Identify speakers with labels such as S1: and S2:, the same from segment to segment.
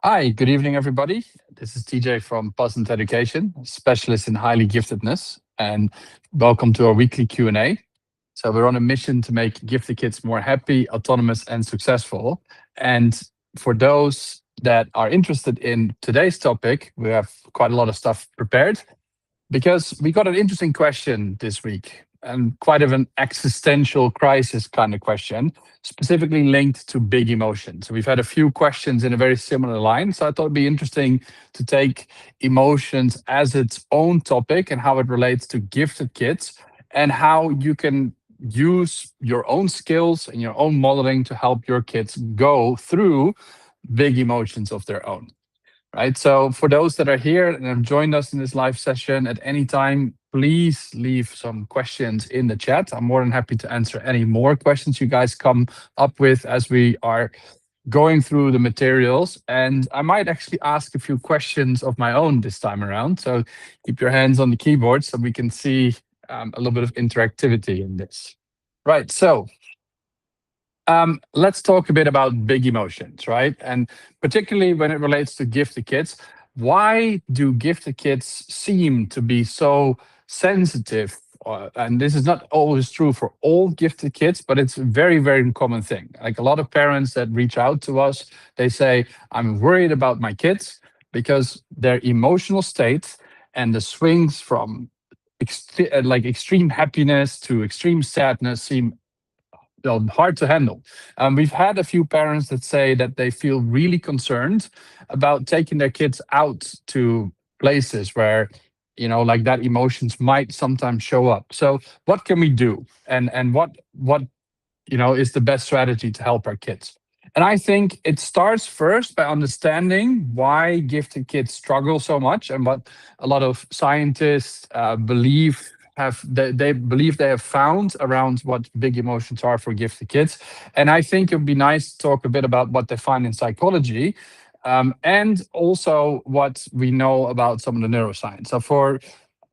S1: Hi, good evening, everybody. This is TJ from Passend Education, specialist in highly giftedness, and welcome to our weekly Q&A. So we're on a mission to make gifted kids more happy, autonomous, and successful. And for those that are interested in today's topic, we have quite a lot of stuff prepared because we got an interesting question this week and quite of an existential crisis kind of question, specifically linked to big emotions. So we've had a few questions in a very similar line. So I thought it'd be interesting to take emotions as its own topic and how it relates to gifted kids and how you can use your own skills and your own modeling to help your kids go through big emotions of their own. Right. So for those that are here and have joined us in this live session at any time, please leave some questions in the chat. I'm more than happy to answer any more questions you guys come up with as we are going through the materials. And I might actually ask a few questions of my own this time around. So keep your hands on the keyboard so we can see a little bit of interactivity in this. Right. So let's talk a bit about big emotions, right? And particularly when it relates to gifted kids, why do gifted kids seem to be so sensitive? And this is not always true for all gifted kids, but it's a very, very common thing. Like a lot of parents that reach out to us, they say, I'm worried about my kids because their emotional state and the swings from extreme happiness to extreme sadness seem hard to handle. We've had a few parents that say that they feel really concerned about taking their kids out to places where, like that emotions might sometimes show up. So what can we do? And what is the best strategy to help our kids? And I think it starts first by understanding why gifted kids struggle so much and what a lot of scientists believe they believe they have found around what big emotions are for gifted kids. And I think it would be nice to talk a bit about what they find in psychology, and also what we know about some of the neuroscience. So for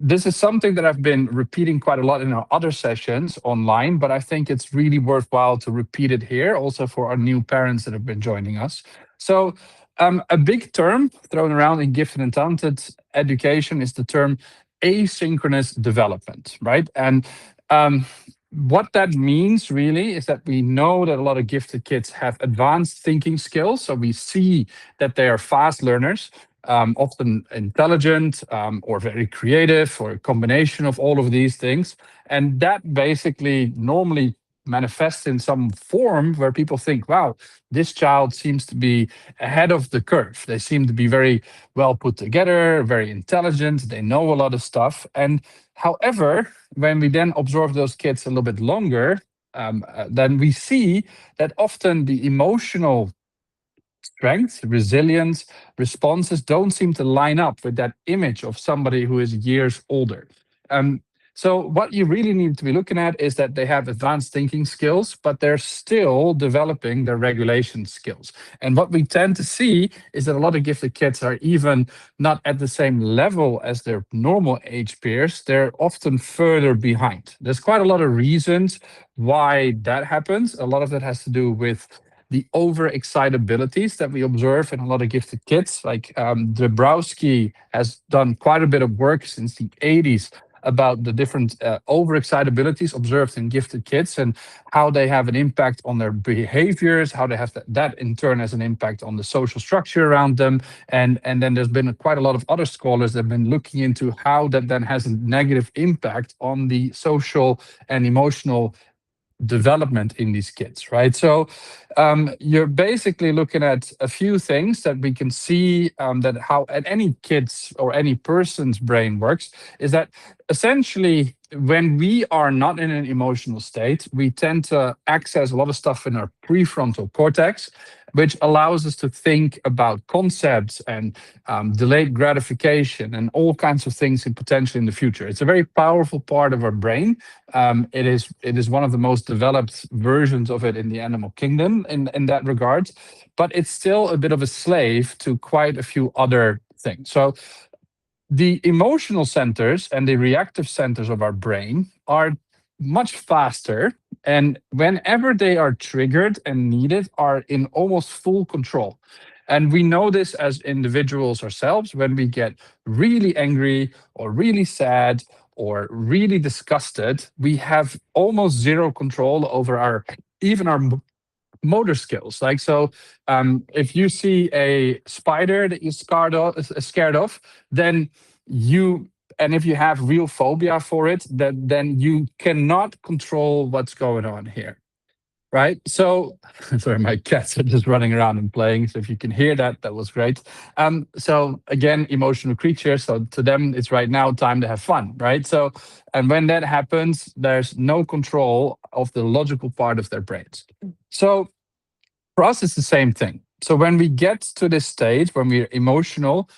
S1: this is something that I've been repeating quite a lot in our other sessions online, but I think it's really worthwhile to repeat it here also for our new parents that have been joining us. So a big term thrown around in gifted and talented education is the term asynchronous development, right? And what that means really is that we know that a lot of gifted kids have advanced thinking skills. So we see that they are fast learners, often intelligent, or very creative, or a combination of all of these things. And that basically normally manifests in some form where people think, wow, this child seems to be ahead of the curve. They seem to be very well put together, very intelligent. They know a lot of stuff. And however, when we then observe those kids a little bit longer, then we see that often the emotional strength, resilience, responses don't seem to line up with that image of somebody who is years older. So what you really need to be looking at is that they have advanced thinking skills, but they're still developing their regulation skills. And what we tend to see is that a lot of gifted kids are even not at the same level as their normal age peers. They're often further behind. There's quite a lot of reasons why that happens. A lot of that has to do with the overexcitabilities that we observe in a lot of gifted kids. Like Dabrowski has done quite a bit of work since the 80s about the different overexcitabilities observed in gifted kids and how they have an impact on their behaviors, how they have that in turn has an impact on the social structure around them. And then there's been quite a lot of other scholars that have been looking into how that then has a negative impact on the social and emotional development in these kids, right? So you're basically looking at a few things that we can see that how at any kid's or any person's brain works is that essentially when we are not in an emotional state, we tend to access a lot of stuff in our prefrontal cortex, which allows us to think about concepts and delayed gratification and all kinds of things in potentially in the future. It's a very powerful part of our brain. It is one of the most developed versions of it in the animal kingdom in that regard, but it's still a bit of a slave to quite a few other things. So the emotional centers and the reactive centers of our brain are much faster, and whenever they are triggered and needed, are in almost full control. And we know this as individuals ourselves. When we get really angry or really sad or really disgusted, we have almost zero control over our even our motor skills. Like, so, if you see a spider that you're scared of, then you, and if you have real phobia for it, then you cannot control what's going on here. Right. So, sorry, my cats are just running around and playing. So if you can hear that, that was great. So again, emotional creatures. So to them, it's right now time to have fun. Right. So, and when that happens, there's no control of the logical part of their brains. So for us, it's the same thing. So when we get to this stage, when we're emotional,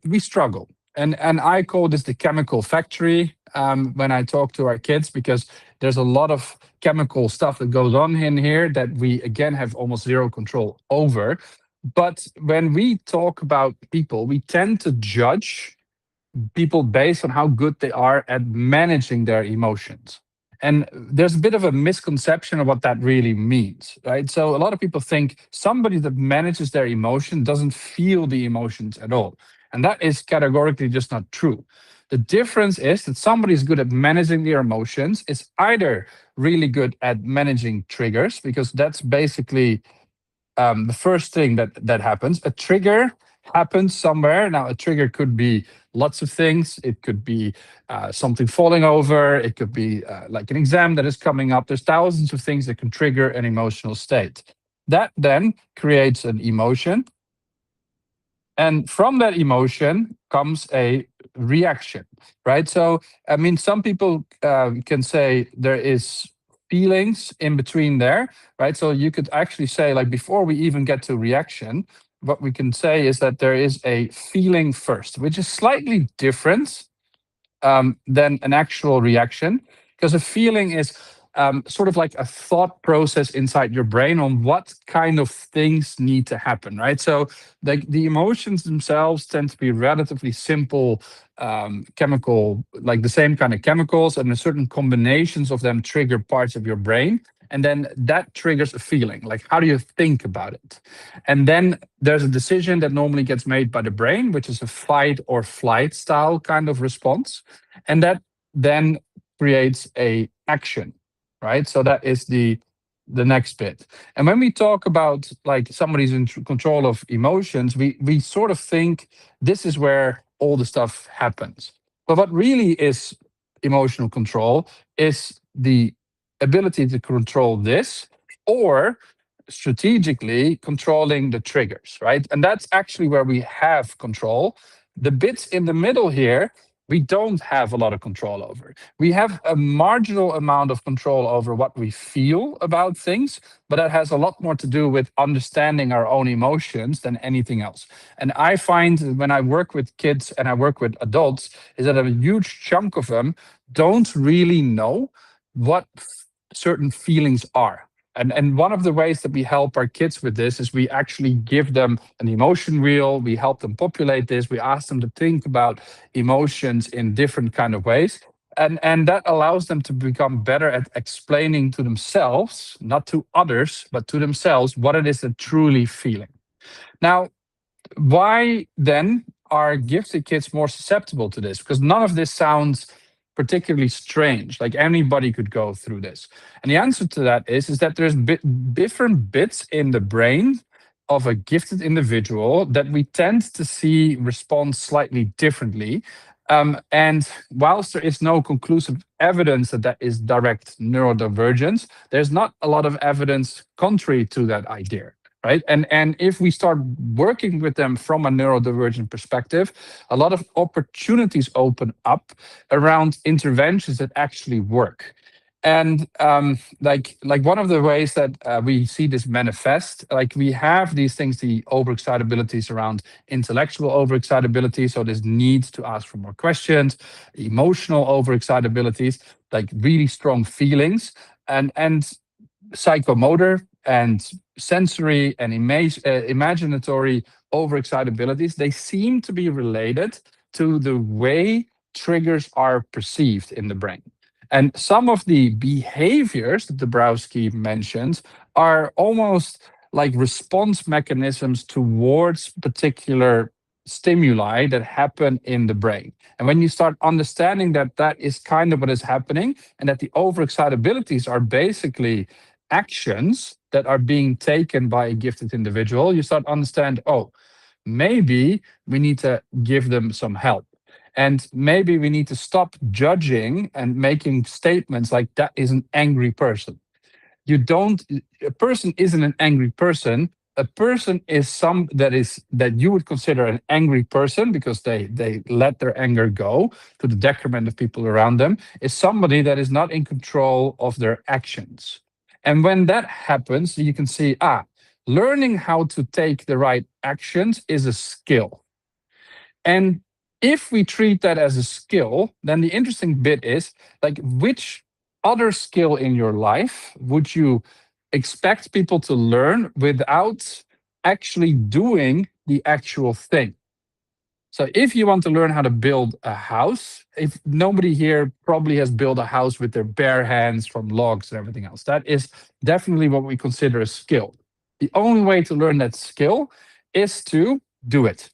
S1: we struggle. And I call this the chemical factory, when I talk to our kids, because there's a lot of chemical stuff that goes on in here that we, again, have almost zero control over. But when we talk about people, we tend to judge people based on how good they are at managing their emotions. And there's a bit of a misconception of what that really means, right? So a lot of people think somebody that manages their emotion doesn't feel the emotions at all. And that is categorically just not true. The difference is that somebody is good at managing their emotions is either really good at managing triggers, because that's basically the first thing that happens. A trigger happens somewhere. Now, a trigger could be lots of things. It could be something falling over. It could be like an exam that is coming up. There's thousands of things that can trigger an emotional state. That then creates an emotion. And from that emotion comes a reaction, right? So, I mean, some people can say there is feelings in between there, right? So you could actually say, like, before we even get to reaction, what we can say is that there is a feeling first, which is slightly different than an actual reaction, because a feeling is sort of like a thought process inside your brain on what kind of things need to happen, right? So the emotions themselves tend to be relatively simple chemical, like the same kind of chemicals, and certain combinations of them trigger parts of your brain. And then that triggers a feeling. Like, how do you think about it? And then there's a decision that normally gets made by the brain, which is a fight or flight style kind of response. And that then creates a action, right? So that is the next bit. And when we talk about like somebody's in control of emotions, we sort of think this is where all the stuff happens. But what really is emotional control is the ability to control this, or strategically controlling the triggers, right? And that's actually where we have control. The bits in the middle here, we don't have a lot of control over. We have a marginal amount of control over what we feel about things, but that has a lot more to do with understanding our own emotions than anything else. And I find when I work with kids and I work with adults, is that a huge chunk of them don't really know what certain feelings are. And one of the ways that we help our kids with this is we actually give them an emotion wheel. We help them populate this. We ask them to think about emotions in different kind of ways. And that allows them to become better at explaining to themselves, not to others, but to themselves, what it is they're truly feeling. Now, why then are gifted kids more susceptible to this? Because none of this sounds particularly strange. Like, anybody could go through this. And the answer to that is that there's different bits in the brain of a gifted individual that we tend to see respond slightly differently. And whilst there is no conclusive evidence that that is direct neurodivergence, there's not a lot of evidence contrary to that idea. Right. And if we start working with them from a neurodivergent perspective, a lot of opportunities open up around interventions that actually work. And like one of the ways that we see this manifest, like we have these things, the overexcitabilities around intellectual overexcitability, so this need to ask for more questions, emotional overexcitabilities, like really strong feelings, and psychomotor and sensory and imaginatory overexcitabilities, they seem to be related to the way triggers are perceived in the brain. And some of the behaviors that Dabrowski mentions are almost like response mechanisms towards particular stimuli that happen in the brain. And when you start understanding that that is kind of what is happening, and that the overexcitabilities are basically actions that are being taken by a gifted individual, you start to understand, oh, maybe we need to give them some help. And maybe we need to stop judging and making statements like that is an angry person. You don't, a person isn't an angry person. A person is some that you would consider an angry person because they let their anger go to the detriment of people around them, is somebody that is not in control of their actions. And when that happens, you can see, learning how to take the right actions is a skill. And if we treat that as a skill, then the interesting bit is like, which other skill in your life would you expect people to learn without actually doing the actual thing? So if you want to learn how to build a house, if nobody here probably has built a house with their bare hands from logs and everything else, that is definitely what we consider a skill. The only way to learn that skill is to do it.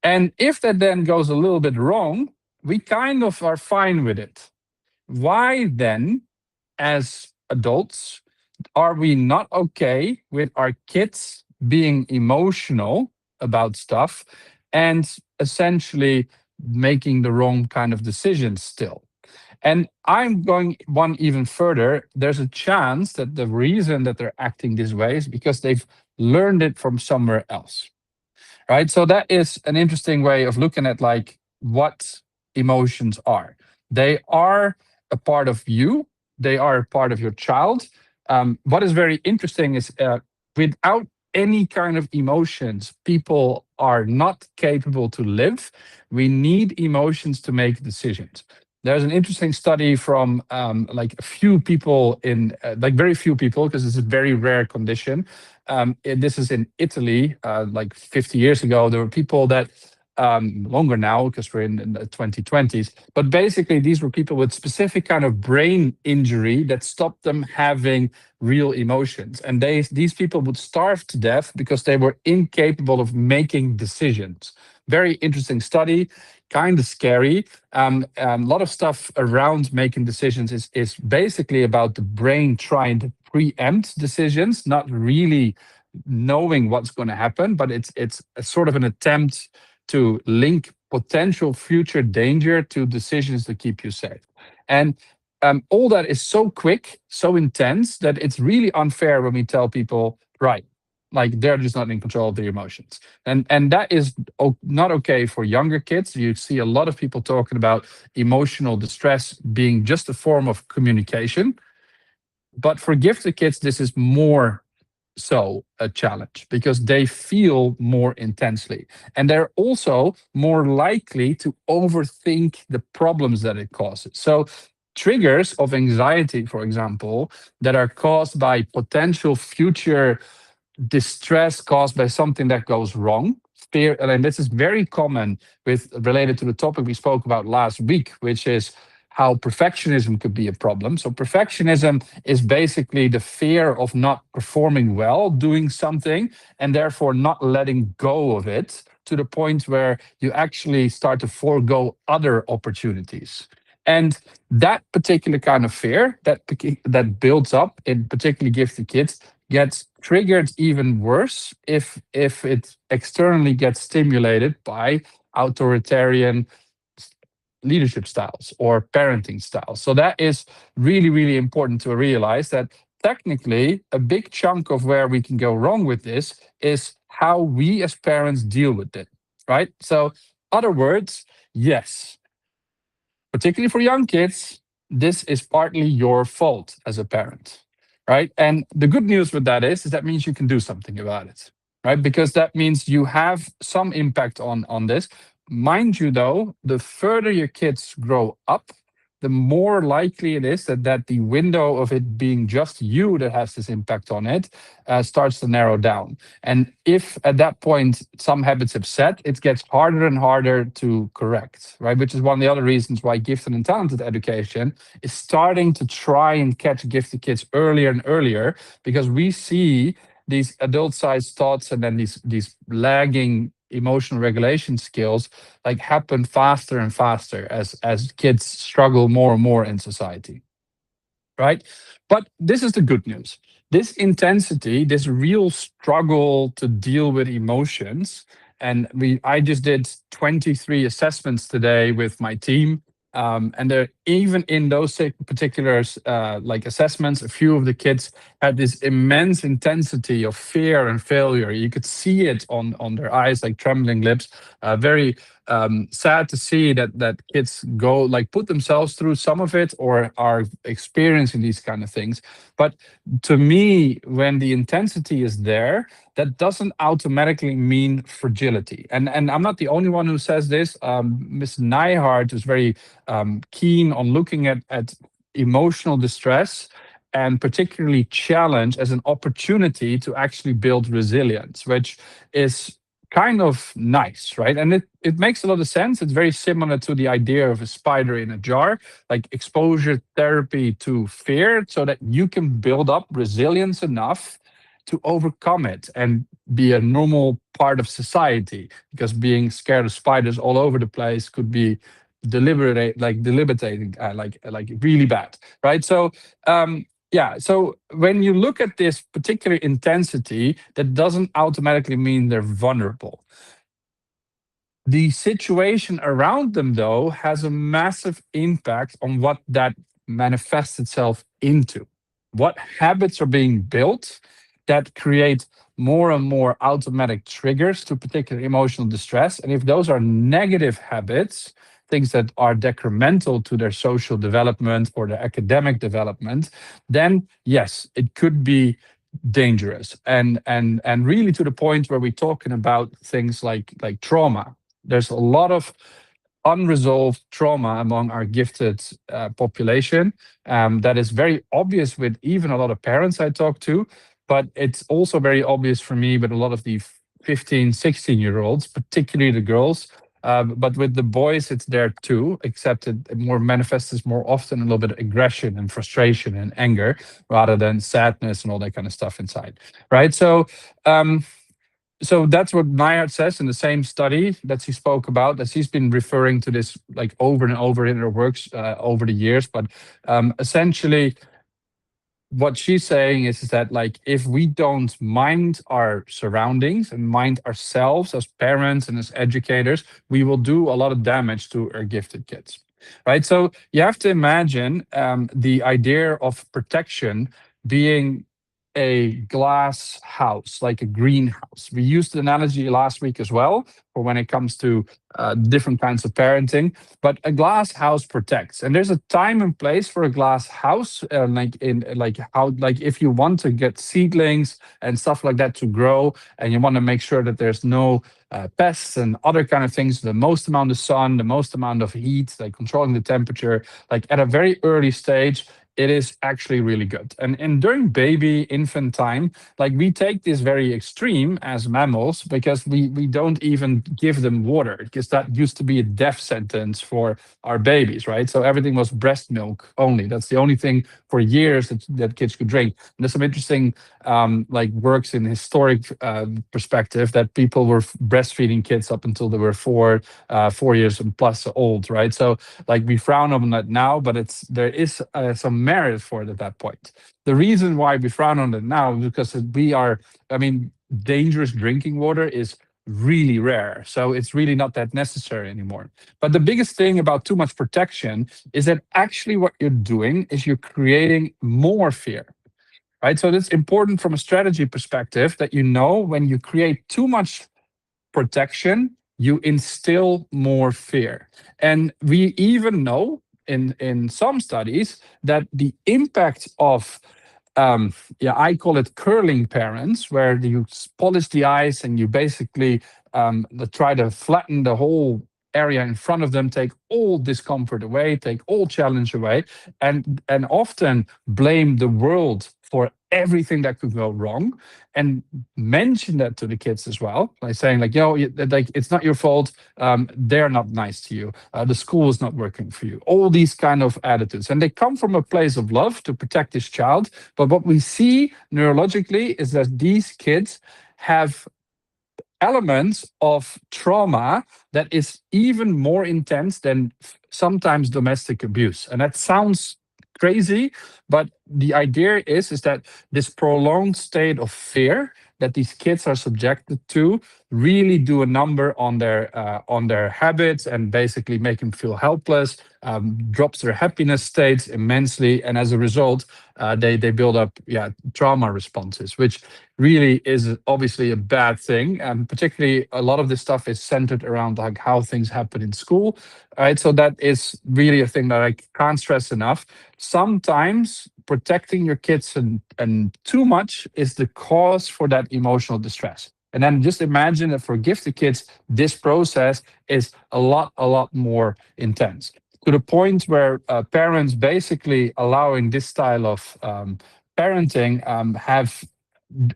S1: And if that then goes a little bit wrong, we kind of are fine with it. Why then, as adults, are we not okay with our kids being emotional about stuff and essentially making the wrong kind of decisions still? And I'm going one even further. There's a chance that the reason that they're acting this way is because they've learned it from somewhere else. Right? So that is an interesting way of looking at like what emotions are. They are a part of you. They are a part of your child. What is very interesting is without any kind of emotions, people are not capable to live. We need emotions to make decisions. There's an interesting study from like a few people in, like very few people, because it's a very rare condition. This is in Italy, like 50 years ago. There were people that, longer now because we're in the 2020s, but basically these were people with specific kind of brain injury that stopped them having real emotions. And these people would starve to death because they were incapable of making decisions. Very interesting study, kind of scary. A lot of stuff around making decisions is basically about the brain trying to preempt decisions, not really knowing what's going to happen, but it's a sort of an attempt to link potential future danger to decisions to keep you safe. And all that is so quick, so intense that it's really unfair when we tell people, right, like they're just not in control of their emotions. And that is not okay for younger kids. You see a lot of people talking about emotional distress being just a form of communication. But for gifted kids, this is more so a challenge because they feel more intensely. And they're also more likely to overthink the problems that it causes. So triggers of anxiety, for example, that are caused by potential future distress caused by something that goes wrong. Fear, and this is very common with related to the topic we spoke about last week, which is how perfectionism could be a problem. So perfectionism is basically the fear of not performing well, doing something, and therefore not letting go of it to the point where you actually start to forego other opportunities. And that particular kind of fear that builds up in particularly gifted kids gets triggered even worse if it externally gets stimulated by authoritarian leadership styles or parenting styles. So that is really, really important to realize that technically a big chunk of where we can go wrong with this is how we as parents deal with it, right? So, other words, yes, particularly for young kids, this is partly your fault as a parent, right? And the good news with that is that means you can do something about it, right? Because that means you have some impact on this. Mind you, though, the further your kids grow up, the more likely it is that the window of it being just you that has this impact on it starts to narrow down. And if at that point some habits have set, it gets harder and harder to correct, right? Which is one of the other reasons why gifted and talented education is starting to try and catch gifted kids earlier and earlier, because we see these adult-sized thoughts and then these lagging emotional regulation skills like happen faster and faster as kids struggle more and more in society, right? But this is the good news. This intensity, this real struggle to deal with emotions, and I just did 23 assessments today with my team. And they're even in those particular like assessments, a few of the kids had this immense intensity of fear and failure. You could see it on their eyes, like trembling lips. Very sad to see that kids go like put themselves through some of it or are experiencing these kind of things. But to me, when the intensity is there, that doesn't automatically mean fragility. And I'm not the only one who says this. Ms. Nyhart is very keen on looking at emotional distress and particularly challenge as an opportunity to actually build resilience, which is kind of nice, right? And it makes a lot of sense. It's very similar to the idea of a spider in a jar, like exposure therapy to fear, so that you can build up resilience enough to overcome it and be a normal part of society. Because being scared of spiders all over the place could be debilitating, like really bad, right? So yeah, so when you look at this particular intensity, that doesn't automatically mean they're vulnerable. The situation around them, though, has a massive impact on what that manifests itself into. What habits are being built that create more and more automatic triggers to particular emotional distress. And if those are negative habits, things that are detrimental to their social development or their academic development, then yes, it could be dangerous and really to the point where we're talking about things like trauma. There's a lot of unresolved trauma among our gifted population that is very obvious with even a lot of parents I talk to, but it's also very obvious for me with a lot of the 15, 16-year-olds, particularly the girls. But with the boys, it's there too, except it more manifests more often a little bit of aggression and frustration and anger rather than sadness and all that kind of stuff inside, right? So that's what Nyhart says in the same study that she spoke about, that she's been referring to this like over and over in her works over the years. But essentially, what she's saying is that like if we don't mind our surroundings and mind ourselves as parents and as educators, we will do a lot of damage to our gifted kids, right? So you have to imagine the idea of protection being a glass house, like a greenhouse. We used the analogy last week as well for when it comes to different kinds of parenting, but a glass house protects. And there's a time and place for a glass house, like if you want to get seedlings and stuff like that to grow, and you want to make sure that there's no pests and other kind of things, the most amount of sun, the most amount of heat, like controlling the temperature, like at a very early stage, it is actually really good. And during baby infant time, like we take this very extreme as mammals because we don't even give them water, because that used to be a death sentence for our babies, right? So everything was breast milk only. That's the only thing for years that kids could drink. And there's some interesting like works in historic perspective that people were breastfeeding kids up until they were 4 years and plus old, right? So like we frown on that now, but there is some merit for it at that point. The reason why we frown on it now is because dangerous drinking water is really rare. So it's really not that necessary anymore. But the biggest thing about too much protection is that actually what you're doing is you're creating more fear. Right. So it's important from a strategy perspective that when you create too much protection, you instill more fear. And we even know in some studies that the impact of I call it curling parents, where you polish the eyes and you basically try to flatten the whole area in front of them, take all discomfort away, take all challenge away, and often blame the world for everything that could go wrong, and mention that to the kids as well, by saying like, like, it's not your fault, they're not nice to you, the school is not working for you, all these kind of attitudes, and they come from a place of love to protect this child. But what we see neurologically is that these kids have elements of trauma that is even more intense than sometimes domestic abuse. And that sounds crazy, but the idea is that this prolonged state of fear that these kids are subjected to really do a number on their habits, and basically make them feel helpless, drops their happiness states immensely, and as a result, they build up trauma responses, which really is obviously a bad thing. And particularly, a lot of this stuff is centered around like how things happen in school, right? So that is really a thing that I can't stress enough. Sometimes protecting your kids and too much is the cause for that emotional distress. And then just imagine that for gifted kids, this process is a lot more intense, to the point where parents basically allowing this style of parenting have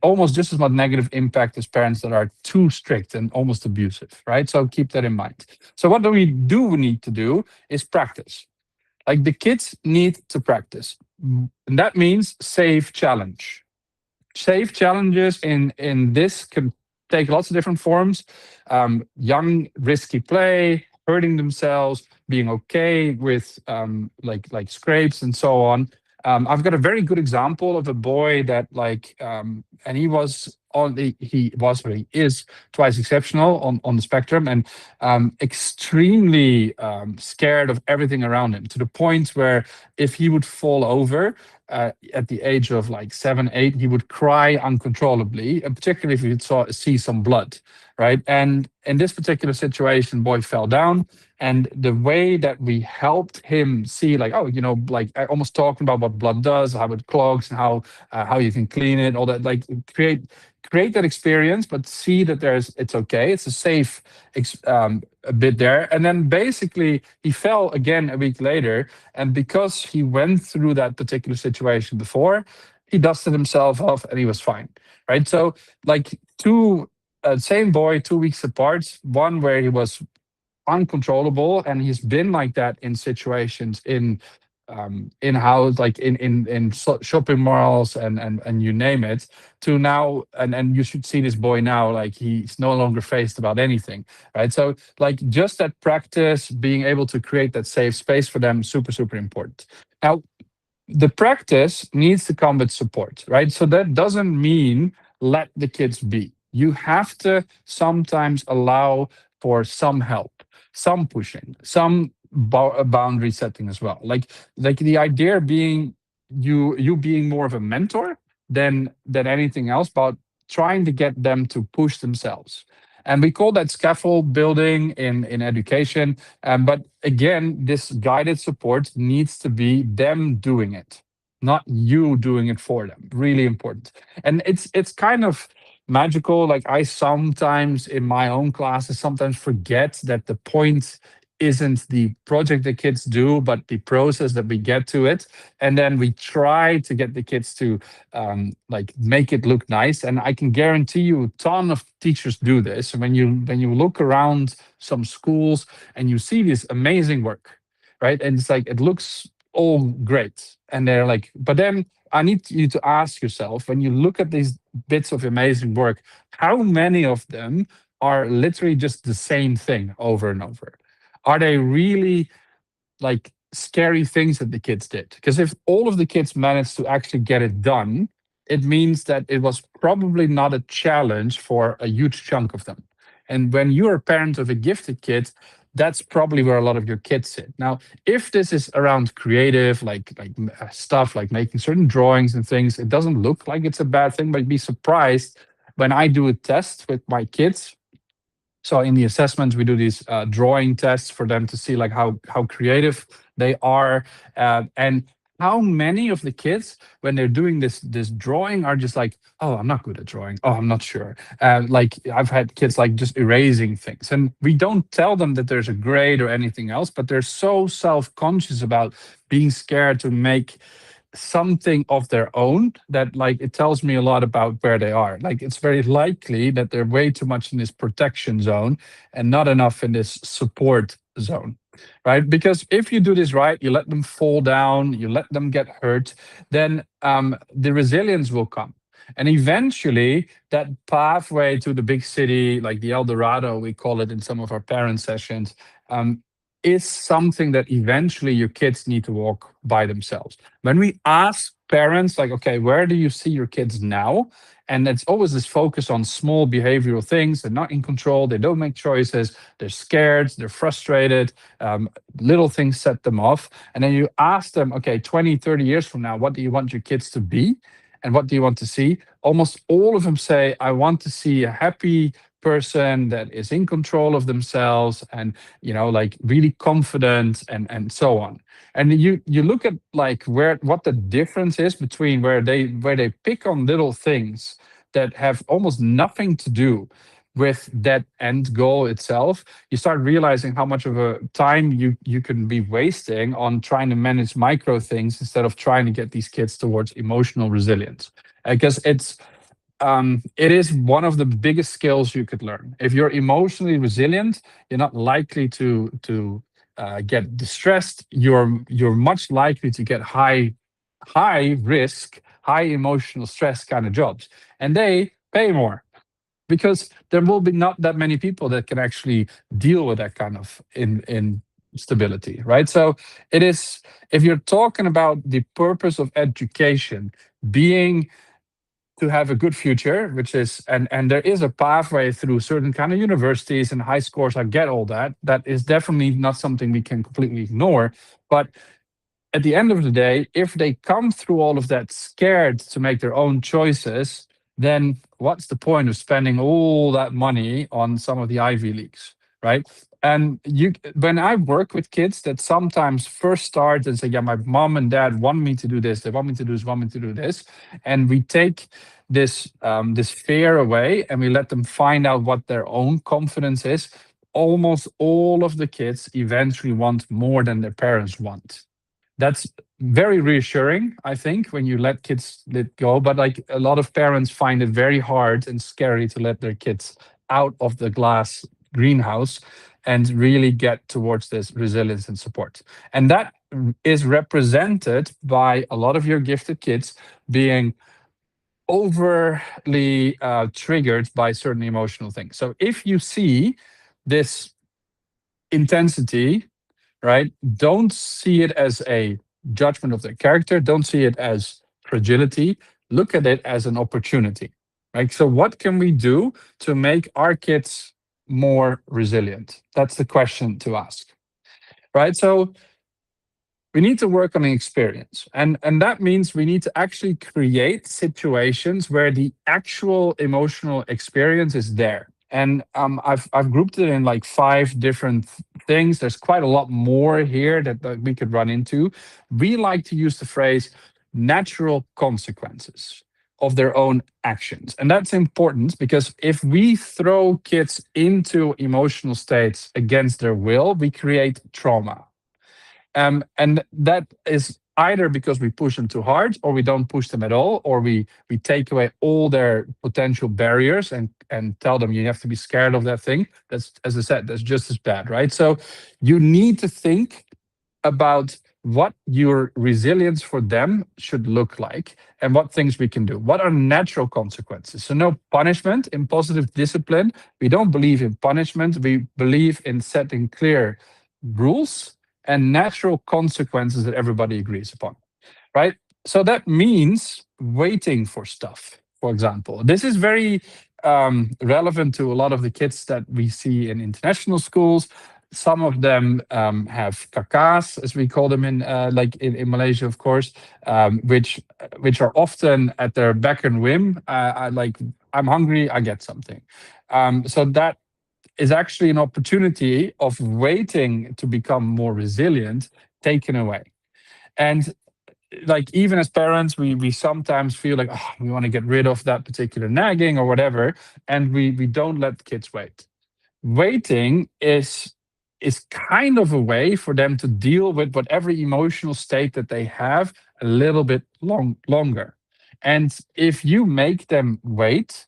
S1: almost just as much negative impact as parents that are too strict and almost abusive, right? So keep that in mind. So what do we need to do is practice. Like, the kids need to practice. And that means safe challenge. Safe challenges in this can take lots of different forms. Young, risky play, hurting themselves, being okay with like scrapes and so on. I've got a very good example of a boy that and he was on the he was or he is twice exceptional on the spectrum, and extremely scared of everything around him, to the point where if he would fall over at the age of like 7, 8, he would cry uncontrollably, and particularly if he see some blood, right? And in this particular situation, boy fell down, and the way that we helped him see, like, oh, like almost talking about what blood does, how it clogs, and how you can clean it, all that, like create that experience, but see that it's okay, it's a safe a bit there. And then basically he fell again a week later, and because he went through that particular situation before, he dusted himself off and he was fine, right? So like two same boy, 2 weeks apart, one where he was uncontrollable, and he's been like that in situations in house, like in shopping malls and you name it, to now, and you should see this boy now, like he's no longer faced about anything, right? So like just that practice, being able to create that safe space for them, super important. Now, the practice needs to come with support, right? So that doesn't mean let the kids be. You have to sometimes allow for some help, some pushing, some boundary setting as well. Like the idea being you being more of a mentor than anything else, but trying to get them to push themselves. And we call that scaffold building in education. But again, this guided support needs to be them doing it, not you doing it for them. Really important. And it's kind of magical. Like, I sometimes in my own classes sometimes forget that the point isn't the project the kids do, but the process that we get to it. And then we try to get the kids to like make it look nice. And I can guarantee you a ton of teachers do this. When you look around some schools and you see this amazing work, right? And it's like, it looks all great. And they're like, but then I need you to ask yourself, when you look at these bits of amazing work, how many of them are literally just the same thing over and over? Are they really like scary things that the kids did? Because if all of the kids managed to actually get it done, it means that it was probably not a challenge for a huge chunk of them. And when you're a parent of a gifted kid, that's probably where a lot of your kids sit. Now, if this is around creative, like stuff like making certain drawings and things, it doesn't look like it's a bad thing, but be surprised when I do a test with my kids. So in the assessments, we do these drawing tests for them to see like how creative they are, and how many of the kids, when they're doing this drawing, are just like, oh, I'm not good at drawing. Oh, I'm not sure. Like I've had kids like just erasing things, and we don't tell them that there's a grade or anything else, but they're so self-conscious about being scared to make something of their own that, like, it tells me a lot about where they are. Like, it's very likely that they're way too much in this protection zone and not enough in this support zone, right? Because if you do this right, you let them fall down, you let them get hurt, then the resilience will come. And eventually, that pathway to the big city, like the El Dorado, we call it in some of our parent sessions, is something that eventually your kids need to walk by themselves. When we ask parents, like, okay, where do you see your kids now? And it's always this focus on small behavioral things. They're not in control. They don't make choices. They're scared. They're frustrated. Little things set them off. And then you ask them, okay, 20, 30 years from now, what do you want your kids to be? And what do you want to see? Almost all of them say, I want to see a happy person that is in control of themselves and, like, really confident and so on. And you look at, like, what the difference is between where they pick on little things that have almost nothing to do with that end goal itself. You start realizing how much of a time you can be wasting on trying to manage micro things instead of trying to get these kids towards emotional resilience. Because it is one of the biggest skills you could learn. If you're emotionally resilient, you're not likely to get distressed. You're much likely to get high risk, high emotional stress kind of jobs, and they pay more because there will be not that many people that can actually deal with that kind of in stability, right? So it is, if you're talking about the purpose of education being to have a good future, which is, and there is a pathway through certain kind of universities and high scores. I get all that. That is definitely not something we can completely ignore. But at the end of the day, if they come through all of that scared to make their own choices, then what's the point of spending all that money on some of the Ivy Leagues, right? And when I work with kids that sometimes first start and say, yeah, my mom and dad want me to do this, they want me to do this, want me to do this, and we take this fear away and we let them find out what their own confidence is. Almost all of the kids eventually want more than their parents want. That's very reassuring, I think, when you let kids let go. But like, a lot of parents find it very hard and scary to let their kids out of the glass greenhouse and really get towards this resilience and support. And that is represented by a lot of your gifted kids being overly triggered by certain emotional things. So if you see this intensity, right, don't see it as a judgment of their character. Don't see it as fragility. Look at it as an opportunity, right? So what can we do to make our kids more resilient? That's the question to ask, right? So we need to work on the experience, and that means we need to actually create situations where the actual emotional experience is there. And I've grouped it in like 5 different things. There's quite a lot more here that we could run into. We like to use the phrase natural consequences of their own actions, and that's important because if we throw kids into emotional states against their will, we create trauma. And that is either because we push them too hard, or we don't push them at all, or we take away all their potential barriers and tell them you have to be scared of that thing. That's, as I said, that's just as bad, right? So you need to think about what your resilience for them should look like and what things we can do. What are natural consequences? So no punishment. In positive discipline, we don't believe in punishment. We believe in setting clear rules and natural consequences that everybody agrees upon, right? So that means waiting for stuff, for example. This is very relevant to a lot of the kids that we see in international schools. Some of them have kakas, as we call them in in Malaysia, of course, which are often at their beck and whim. I'm hungry, I get something. So that is actually an opportunity of waiting to become more resilient taken away. And like even as parents, we sometimes feel like, oh, we want to get rid of that particular nagging or whatever, and we don't let kids wait. Waiting is kind of a way for them to deal with whatever emotional state that they have a little bit longer. And if you make them wait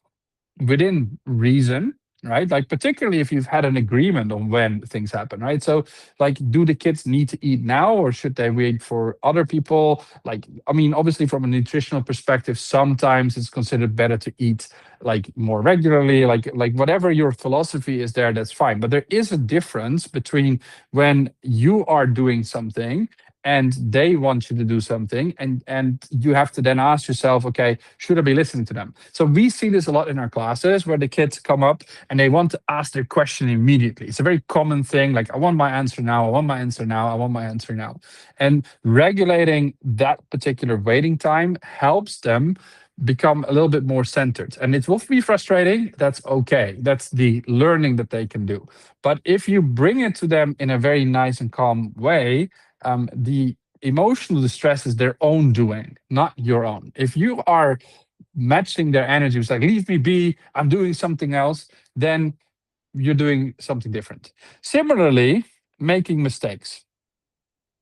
S1: within reason, right? Like particularly if you've had an agreement on when things happen, right? So like, do the kids need to eat now, or should they wait for other people? Like, I mean, obviously from a nutritional perspective, sometimes it's considered better to eat like more regularly, like whatever your philosophy is there, that's fine. But there is a difference between when you are doing something and they want you to do something, and you have to then ask yourself, okay, should I be listening to them? So we see this a lot in our classes, where the kids come up and they want to ask their question immediately. It's a very common thing, like, I want my answer now, I want my answer now, I want my answer now. And regulating that particular waiting time helps them become a little bit more centered. And it will be frustrating, that's okay, that's the learning that they can do. But if you bring it to them in a very nice and calm way, the emotional distress is their own doing, not your own. If you are matching their energy, it's like, leave me be, I'm doing something else, then you're doing something different. Similarly, making mistakes.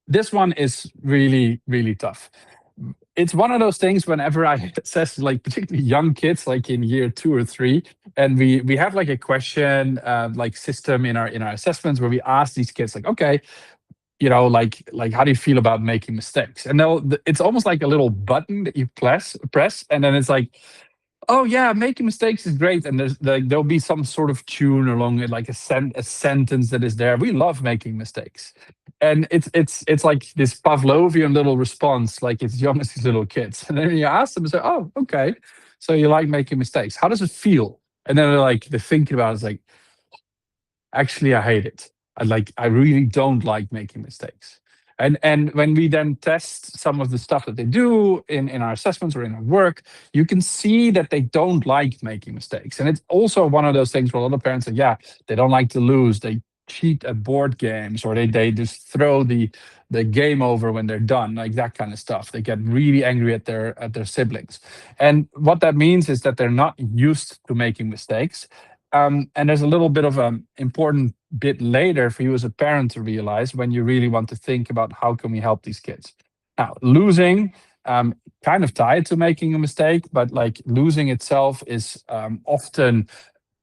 S1: This one is really, really tough. It's one of those things whenever I assess like particularly young kids, like in year 2 or 3, and we have like a question like system in our assessments, where we ask these kids like, okay, like how do you feel about making mistakes? And it's almost like a little button that you press, and then it's like, oh yeah, making mistakes is great. And there'll be some sort of tune along it, like a sentence that is there. We love making mistakes. And it's like this Pavlovian little response, like it's young as these little kids. And then you ask them and say, oh, okay. So you like making mistakes. How does it feel? And then they're thinking about it, it's like, actually, I hate it. I really don't like making mistakes. And when we then test some of the stuff that they do in our assessments or in our work, you can see that they don't like making mistakes. And it's also one of those things where a lot of parents say, yeah, they don't like to lose. They cheat at board games, or they just throw the game over when they're done, like that kind of stuff. They get really angry at their siblings. And what that means is that they're not used to making mistakes. And there's a little bit of an important bit later for you as a parent to realize, when you really want to think about how can we help these kids. Now, losing, kind of tied to making a mistake, but like losing itself is often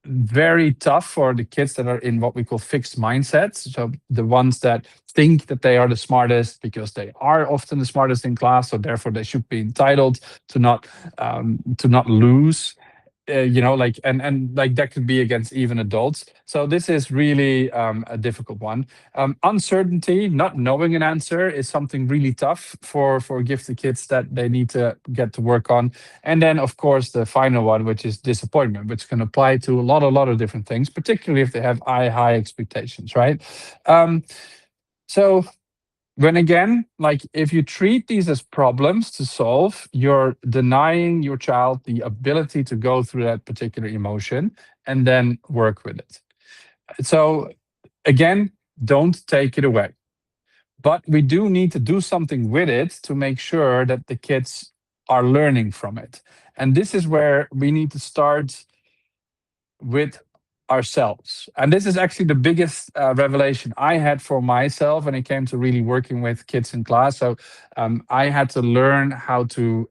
S1: very tough for the kids that are in what we call fixed mindsets. So the ones that think that they are the smartest because they are often the smartest in class, so therefore they should be entitled to not lose. Like, and like that could be against even adults. So this is really a difficult one. Uncertainty, not knowing an answer, is something really tough for gifted kids that they need to get to work on. And then, of course, the final one, which is disappointment, which can apply to a lot of different things, particularly if they have high expectations, right? Um, so when again, like if you treat these as problems to solve, you're denying your child the ability to go through that particular emotion and then work with it. So again, don't take it away. But we do need to do something with it to make sure that the kids are learning from it. And this is where we need to start with ourselves. And this is actually the biggest revelation I had for myself when it came to really working with kids in class. So I had to learn how to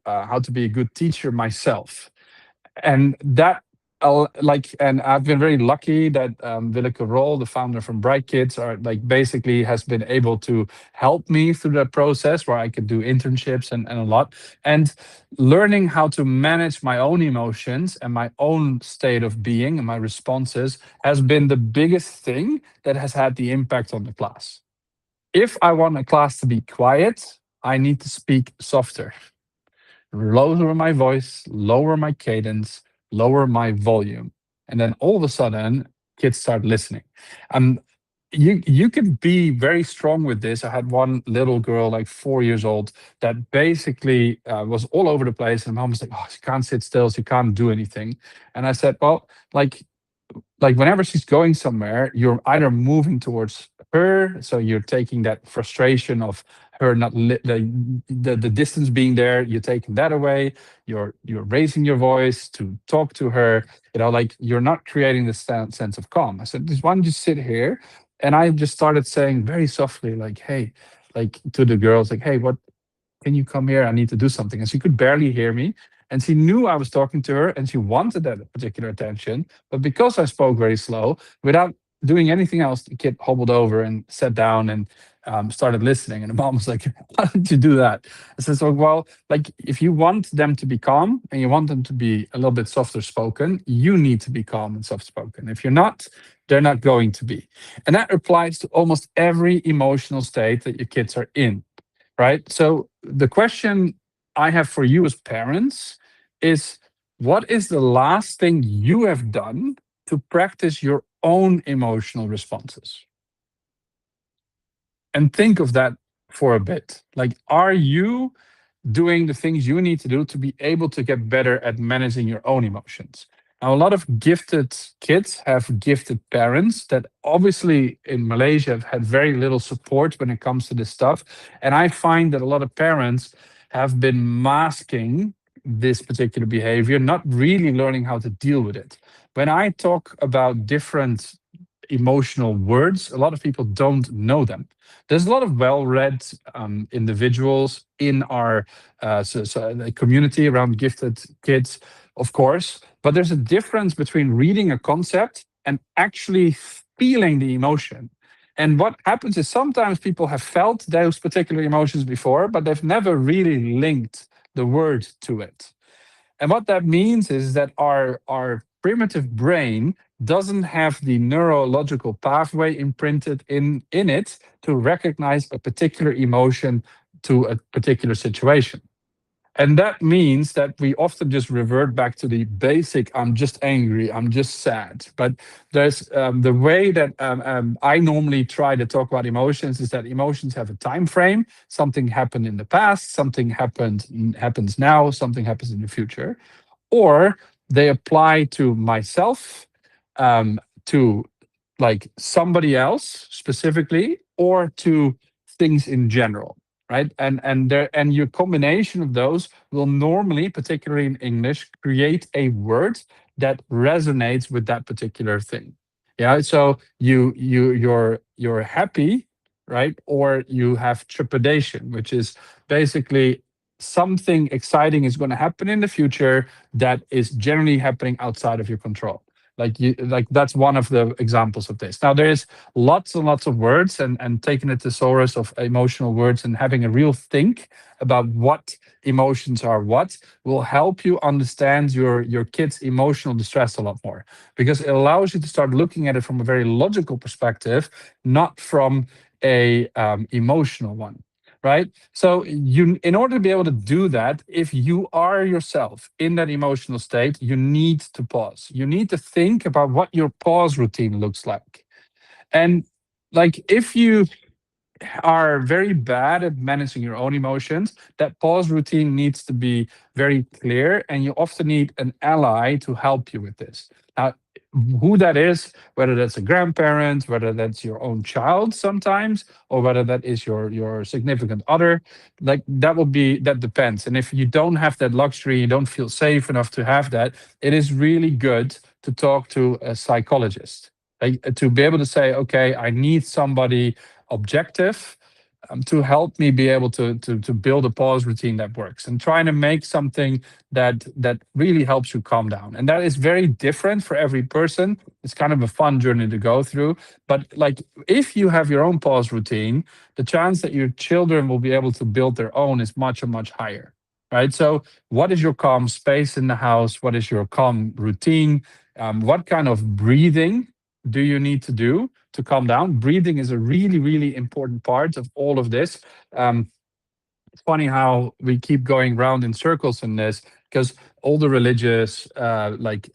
S1: be a good teacher myself. And that and I've been very lucky that Willeke Rol, the founder from Bright Kids, are like basically has been able to help me through that process, where I could do internships and a lot. And learning how to manage my own emotions and my own state of being and my responses has been the biggest thing that has had the impact on the class. If I want a class to be quiet, I need to speak softer, lower my voice, lower my cadence, lower my volume. And then all of a sudden, kids start listening. And you can be very strong with this. I had one little girl, like 4 years old, that basically was all over the place. And mom was like, oh, she can't sit still. She can't do anything. And I said, well, like whenever she's going somewhere, you're either moving towards her, so you're taking that frustration of her not the distance being there, you're taking that away. You're raising your voice to talk to her. Like you're not creating this sense of calm. I said, just why don't you sit here? And I just started saying very softly, like, hey, like to the girls, like, hey, what can you come here? I need to do something. And she could barely hear me. And she knew I was talking to her and she wanted that particular attention. But because I spoke very slow, without doing anything else, the kid hobbled over and sat down and started listening. And the mom was like, why did you do that? I said, so, well, like if you want them to be calm and you want them to be a little bit softer spoken, you need to be calm and soft spoken. If you're not, they're not going to be. And that applies to almost every emotional state that your kids are in, right? So the question I have for you as parents is, what is the last thing you have done to practice your own emotional responses? And think of that for a bit. Like, are you doing the things you need to do to be able to get better at managing your own emotions? Now, a lot of gifted kids have gifted parents that obviously in Malaysia have had very little support when it comes to this stuff. And I find that a lot of parents have been masking this particular behavior, not really learning how to deal with it. When I talk about different emotional words, a lot of people don't know them. There's a lot of well-read individuals in our the community around gifted kids, of course, but there's a difference between reading a concept and actually feeling the emotion. And what happens is sometimes people have felt those particular emotions before, but they've never really linked the word to it. And what that means is that our primitive brain doesn't have the neurological pathway imprinted in it to recognize a particular emotion to a particular situation. And that means that we often just revert back to the basic, I'm just angry, I'm just sad. But there's the way that I normally try to talk about emotions is that emotions have a time frame. Something happened in the past, something happens now, something happens in the future. Or they apply to myself, to like somebody else specifically, or to things in general, right? And your combination of those will normally, particularly in English, create a word that resonates with that particular thing. Yeah, so you're happy, right? Or you have trepidation, which is basically something exciting is going to happen in the future that is generally happening outside of your control. Like that's one of the examples of this. Now there's lots and lots of words, and taking a thesaurus of emotional words and having a real think about what emotions are what will help you understand your kid's emotional distress a lot more, because it allows you to start looking at it from a very logical perspective, not from a emotional one, right? So you, in order to be able to do that, if you are yourself in that emotional state, you need to pause. You need to think about what your pause routine looks like. And like if you are very bad at managing your own emotions, that pause routine needs to be very clear, and you often need an ally to help you with this. Now, who that is, whether that's a grandparent, whether that's your own child sometimes, or whether that is your significant other, like that depends. And if you don't have that luxury, you don't feel safe enough to have that, it is really good to talk to a psychologist. Like, to be able to say, okay, I need somebody objective to help me be able to build a pause routine that works, and trying to make something that really helps you calm down. And that is very different for every person. It's kind of a fun journey to go through. But like, if you have your own pause routine, the chance that your children will be able to build their own is much, much higher. Right. So what is your calm space in the house? What is your calm routine? What kind of breathing do you need to do to calm down? Breathing is a really, really important part of all of this. It's funny how we keep going round in circles in this, because all the religious like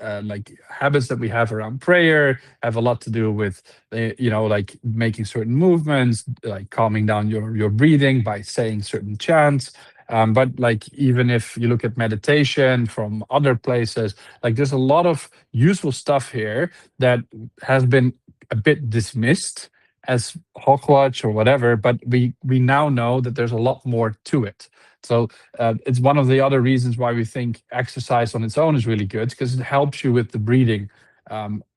S1: habits that we have around prayer have a lot to do with like making certain movements, like calming down your breathing by saying certain chants. But like, even if you look at meditation from other places, like there's a lot of useful stuff here that has been a bit dismissed as Hogwarts or whatever, but we now know that there's a lot more to it. So it's one of the other reasons why we think exercise on its own is really good, because it helps you with the breathing,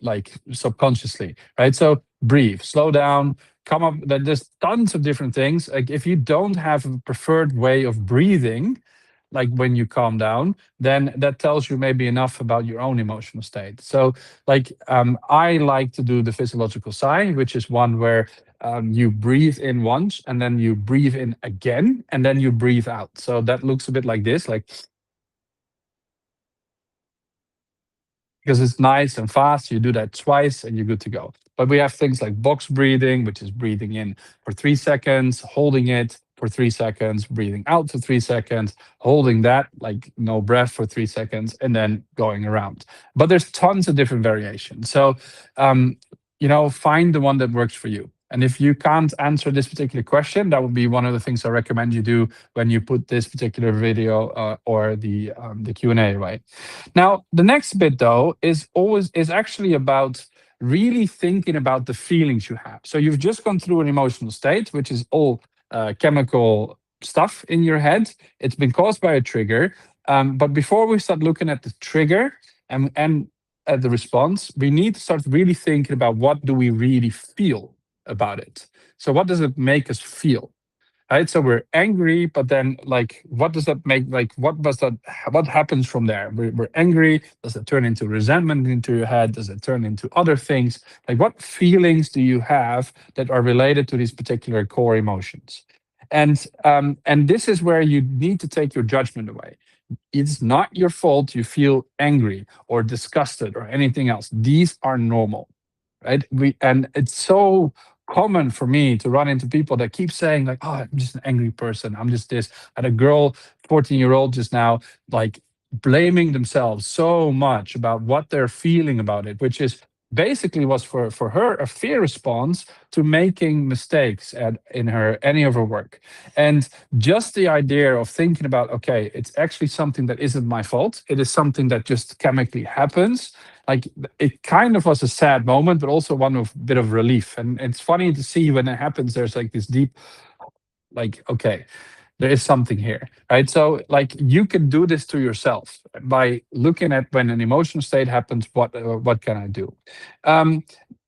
S1: like subconsciously, right? So breathe, slow down, come up. There's tons of different things. Like if you don't have a preferred way of breathing, like when you calm down, then that tells you maybe enough about your own emotional state. So like I like to do the physiological sigh, which is one where you breathe in once and then you breathe in again and then you breathe out. So that looks a bit like this, like, because it's nice and fast. You do that twice and you're good to go. But we have things like box breathing, which is breathing in for 3 seconds, holding it for 3 seconds, breathing out for 3 seconds, holding that like no breath for 3 seconds, and then going around. But there's tons of different variations. So, find the one that works for you. And if you can't answer this particular question, that would be one of the things I recommend you do when you put this particular video or the Q&A, right? Now, the next bit though is actually about really thinking about the feelings you have. So you've just gone through an emotional state, which is all chemical stuff in your head. It's been caused by a trigger. But before we start looking at the trigger and at the response, we need to start really thinking about what do we really feel about it. So what does it make us feel? Right, so we're angry, but then like what does that make, like what happens from there? We're angry. Does it turn into resentment into your head? Does it turn into other things? Like what feelings do you have that are related to these particular core emotions? And this is where you need to take your judgment away. It's not your fault you feel angry or disgusted or anything else. These are normal, right? And it's so common for me to run into people that keep saying like, "Oh, I'm just an angry person. I'm just this." I had a girl, 14-year-old, just now, like blaming themselves so much about what they're feeling about it, which is basically was for her a fear response to making mistakes in any of her work. And just the idea of thinking about, okay, it's actually something that isn't my fault. It is something that just chemically happens. Like it kind of was a sad moment, but also one of bit of relief. And it's funny to see when it happens, there's like this deep, like, okay, there is something here, right? So like you can do this to yourself by looking at when an emotional state happens, what can I do? Um,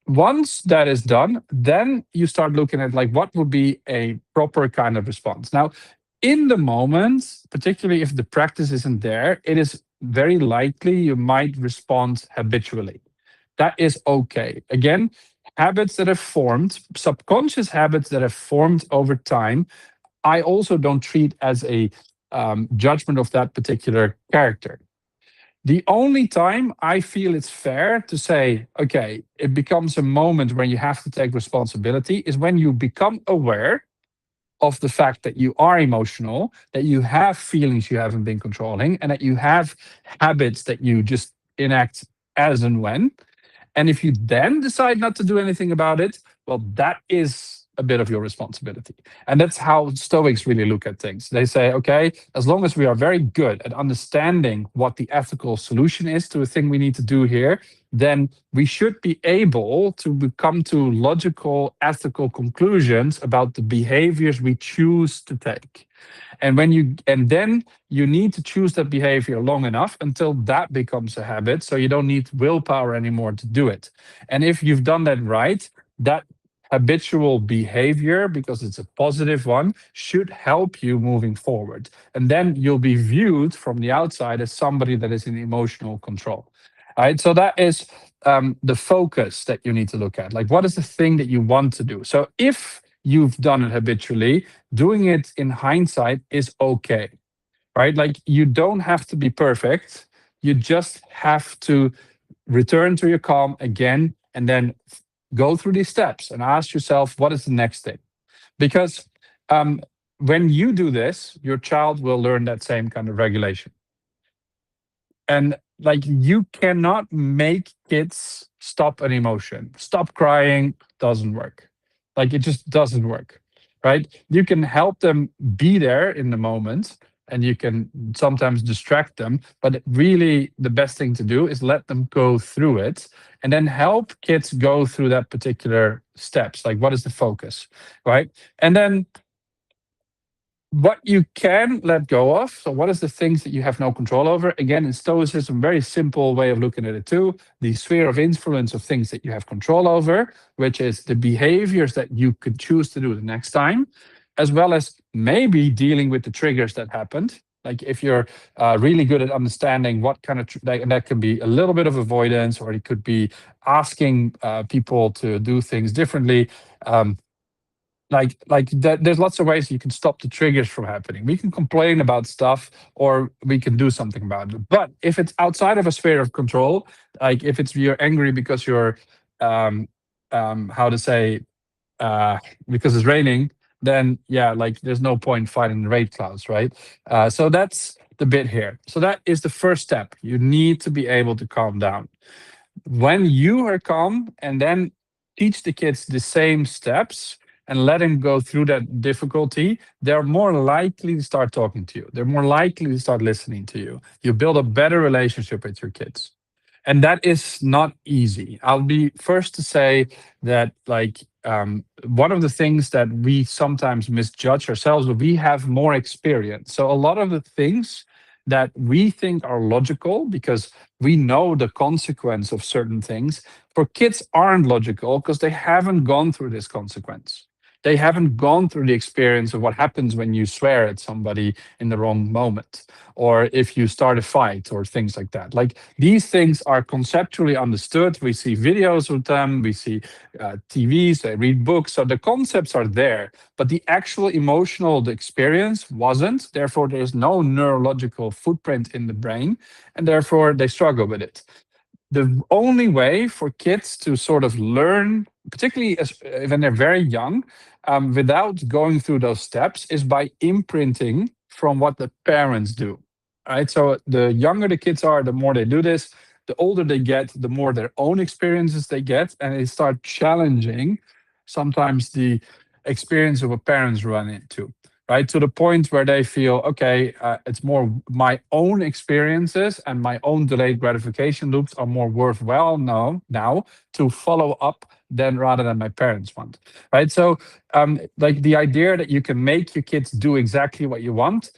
S1: Once that is done, then you start looking at like what would be a proper kind of response. Now, in the moment, particularly if the practice isn't there, it is very likely you might respond habitually. That is okay. Again, habits that have formed, subconscious habits that have formed over time, I also don't treat as a judgment of that particular character. The only time I feel it's fair to say, okay, it becomes a moment when you have to take responsibility is when you become aware of the fact that you are emotional, that you have feelings you haven't been controlling, and that you have habits that you just enact as and when. And if you then decide not to do anything about it, well, that is a bit of your responsibility. And that's how Stoics really look at things. They say, okay, as long as we are very good at understanding what the ethical solution is to a thing we need to do here, then we should be able to come to logical, ethical conclusions about the behaviors we choose to take. And then you need to choose that behavior long enough until that becomes a habit, so you don't need willpower anymore to do it. And if you've done that right, that habitual behavior, because it's a positive one, should help you moving forward. And then you'll be viewed from the outside as somebody that is in emotional control. All right, so that is the focus that you need to look at. Like, what is the thing that you want to do? So if you've done it habitually, doing it in hindsight is okay, right? Like you don't have to be perfect. You just have to return to your calm again and then go through these steps and ask yourself, what is the next thing? Because when you do this, your child will learn that same kind of regulation. And like you cannot make kids stop an emotion. Stop crying doesn't work. Like it just doesn't work, right? You can help them be there in the moment and you can sometimes distract them, but really the best thing to do is let them go through it and then help kids go through that particular steps, like what is the focus, right? And then what you can let go of. So, what is the things that you have no control over? Again, in Stoicism, very simple way of looking at it too. The sphere of influence of things that you have control over, which is the behaviors that you could choose to do the next time, as well as maybe dealing with the triggers that happened. Like if you're really good at understanding what kind of that can be a little bit of avoidance, or it could be asking people to do things differently. Um, like that, there's lots of ways you can stop the triggers from happening. We can complain about stuff, or we can do something about it. But if it's outside of a sphere of control, like if it's you're angry because you're um how to say uh because it's raining, then yeah, like there's no point fighting the rain clouds, right? So that's the bit here. So that is the first step. You need to be able to calm down. When you are calm, and then teach the kids the same steps and let them go through that difficulty, they're more likely to start talking to you. They're more likely to start listening to you. You build a better relationship with your kids. And that is not easy. I'll be first to say that, like, one of the things that we sometimes misjudge ourselves, but we have more experience. So a lot of the things that we think are logical because we know the consequence of certain things, for kids aren't logical because they haven't gone through this consequence. They haven't gone through the experience of what happens when you swear at somebody in the wrong moment, or if you start a fight, or things like that. Like, these things are conceptually understood. We see videos of them, we see TVs, they read books. So the concepts are there, but the actual emotional experience wasn't. Therefore, there's no neurological footprint in the brain, and therefore they struggle with it. The only way for kids to sort of learn, particularly when they're very young, without going through those steps, is by imprinting from what the parents do. Right. So the younger the kids are, the more they do this. The older they get, the more their own experiences they get, and they start challenging sometimes the experience of a parents run into, right? To the point where they feel, okay, it's more my own experiences and my own delayed gratification loops are more worthwhile now to follow up than rather than my parents want, right? So, like the idea that you can make your kids do exactly what you want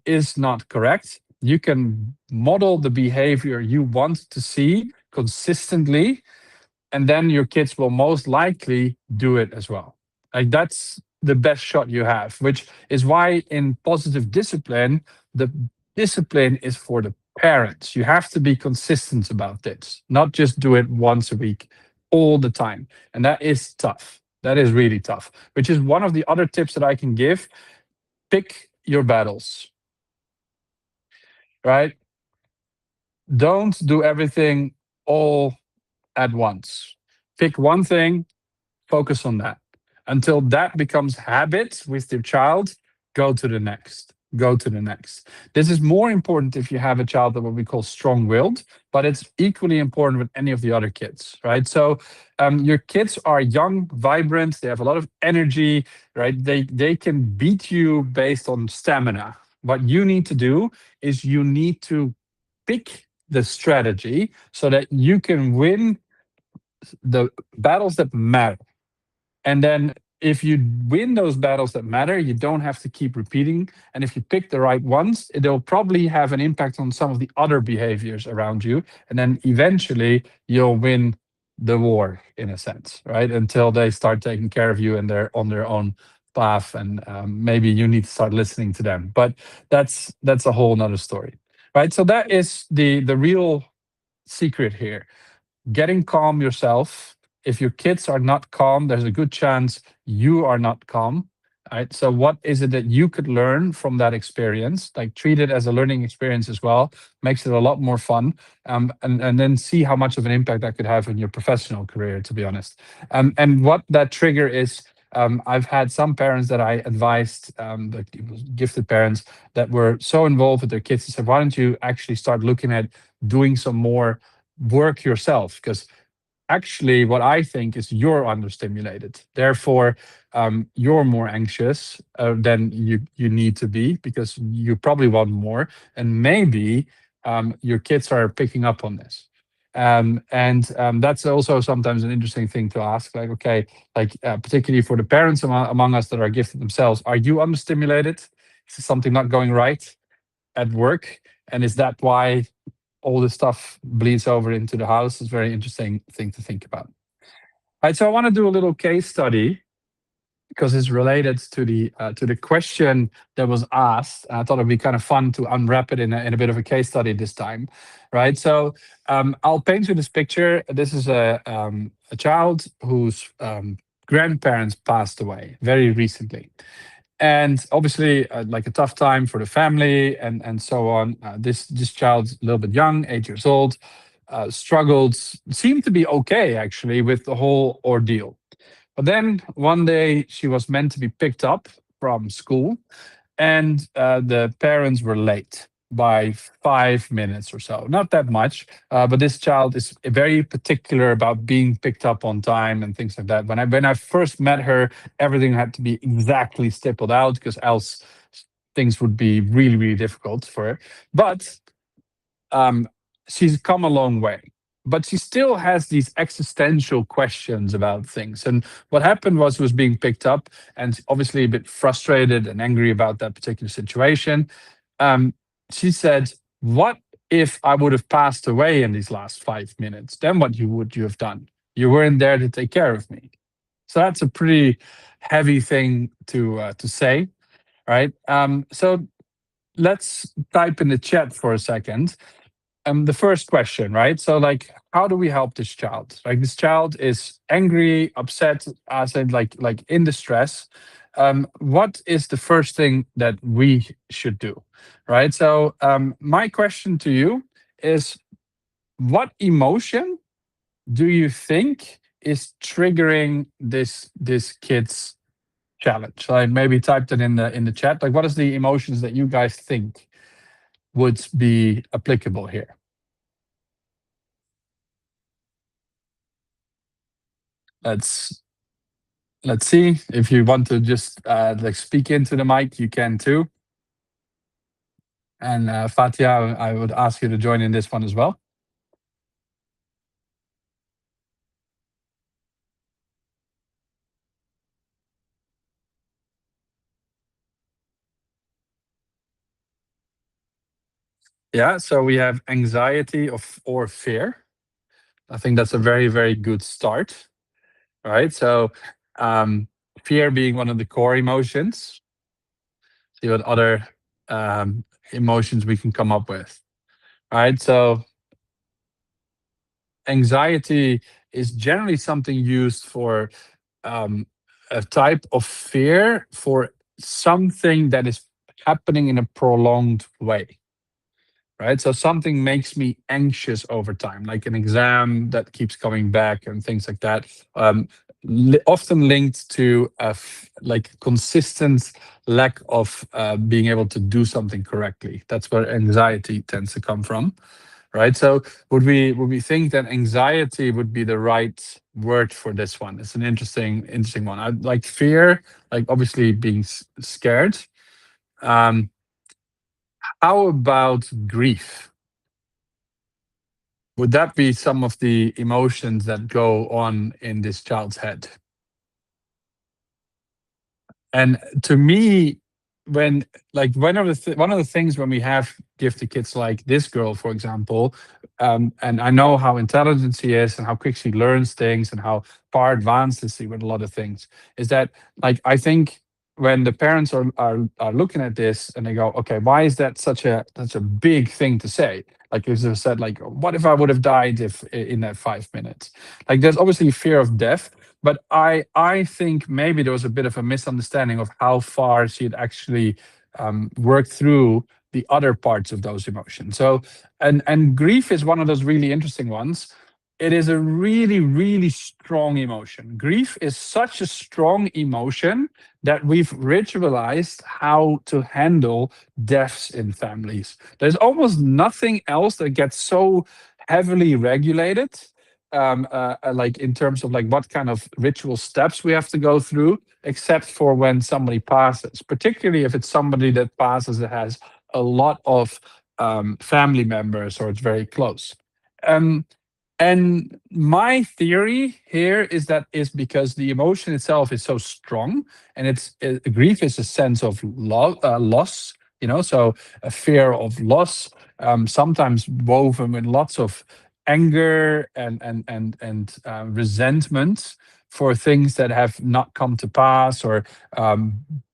S1: is not correct. You can model the behavior you want to see consistently, and then your kids will most likely do it as well. Like, that's the best shot you have, which is why in positive discipline, the discipline is for the parents. You have to be consistent about this, not just do it once a week all the time. And that is tough. That is really tough, which is one of the other tips that I can give. Pick your battles, right? Don't do everything all at once. Pick one thing, focus on that. Until that becomes habit with your child, go to the next. Go to the next. This is more important if you have a child that what we call strong-willed, but it's equally important with any of the other kids, right? So your kids are young, vibrant, they have a lot of energy, right? They can beat you based on stamina. What you need to do is you need to pick the strategy so that you can win the battles that matter. And then if you win those battles that matter, you don't have to keep repeating. And if you pick the right ones, they'll probably have an impact on some of the other behaviors around you. And then eventually you'll win the war, in a sense, right? Until they start taking care of you and they're on their own path. And maybe you need to start listening to them. But that's a whole nother story, right? So that is the real secret here: getting calm yourself. If your kids are not calm, there's a good chance you are not calm. Right. So what is it that you could learn from that experience? Like, treat it as a learning experience as well. Makes it a lot more fun. And then see how much of an impact that could have in your professional career, to be honest. And what that trigger is, I've had some parents that I advised, that gifted parents that were so involved with their kids, and said, why don't you actually start looking at doing some more work yourself? Because actually what I think is you're understimulated. Therefore, you're more anxious than you need to be, because you probably want more. And maybe your kids are picking up on this. And that's also sometimes an interesting thing to ask, like, okay, like particularly for the parents among us that are gifted themselves, are you understimulated? Is something not going right at work? And is that why all this stuff bleeds over into the house? It's a very interesting thing to think about. All right, so I want to do a little case study because it's related to the question that was asked. And I thought it'd be kind of fun to unwrap it in a bit of a case study this time, right? So I'll paint you this picture. This is a child whose grandparents passed away very recently, and obviously like a tough time for the family and so on. This child's a little bit young, 8 years old, struggled, seemed to be okay actually with the whole ordeal. But then one day she was meant to be picked up from school, and the parents were late by 5 minutes or so. Not that much, but this child is very particular about being picked up on time and things like that. When I first met her, everything had to be exactly stippled out because else things would be really, really difficult for her. But um, she's come a long way. But she still has these existential questions about things. And what happened was she was being picked up and obviously a bit frustrated and angry about that particular situation. Um, she said, "What if I would have passed away in these last 5 minutes? Then what would you have done? You weren't there to take care of me." So that's a pretty heavy thing to say, right? So let's type in the chat for a second. The first question, right? So, like, how do we help this child? Like, this child is angry, upset, as in, like in distress. What is the first thing that we should do, right? So, my question to you is, what emotion do you think is triggering this kid's challenge? So I maybe typed it in the chat. Like, what is the emotions that you guys think would be applicable here? Let's let's see. If you want to just like speak into the mic, you can too. And Fatia, I would ask you to join in this one as well. Yeah, so we have anxiety or fear. I think that's a very, very good start. Right. So um, fear being one of the core emotions. See what other emotions we can come up with. Right. So anxiety is generally something used for um, a type of fear for something that is happening in a prolonged way, right? So something makes me anxious over time, like an exam that keeps coming back and things like that. Often linked to like consistent lack of being able to do something correctly. That's where anxiety tends to come from, right? So would we think that anxiety would be the right word for this one? It's an interesting one. I like fear, like obviously being scared. Um, how about grief? Would that be some of the emotions that go on in this child's head? And to me, when like one of the things when we have gifted kids like this girl, for example, and I know how intelligent she is and how quick she learns things and how far advanced is she with a lot of things, is that like I think when the parents are looking at this and they go, okay, why is that such a big thing to say? Like you just said, like, what if I would have died if in that 5 minutes? Like there's obviously fear of death, but I think maybe there was a bit of a misunderstanding of how far she had actually worked through the other parts of those emotions. So and grief is one of those really interesting ones. It is a really, really strong emotion. Grief is such a strong emotion that we've ritualized how to handle deaths in families. There's almost nothing else that gets so heavily regulated, like in terms of like what kind of ritual steps we have to go through, except for when somebody passes, particularly if it's somebody that passes that has a lot of family members or it's very close. Um, And my theory here is that is because the emotion itself is so strong, and grief is a sense of loss, so a fear of loss, sometimes woven with lots of anger and resentment for things that have not come to pass, or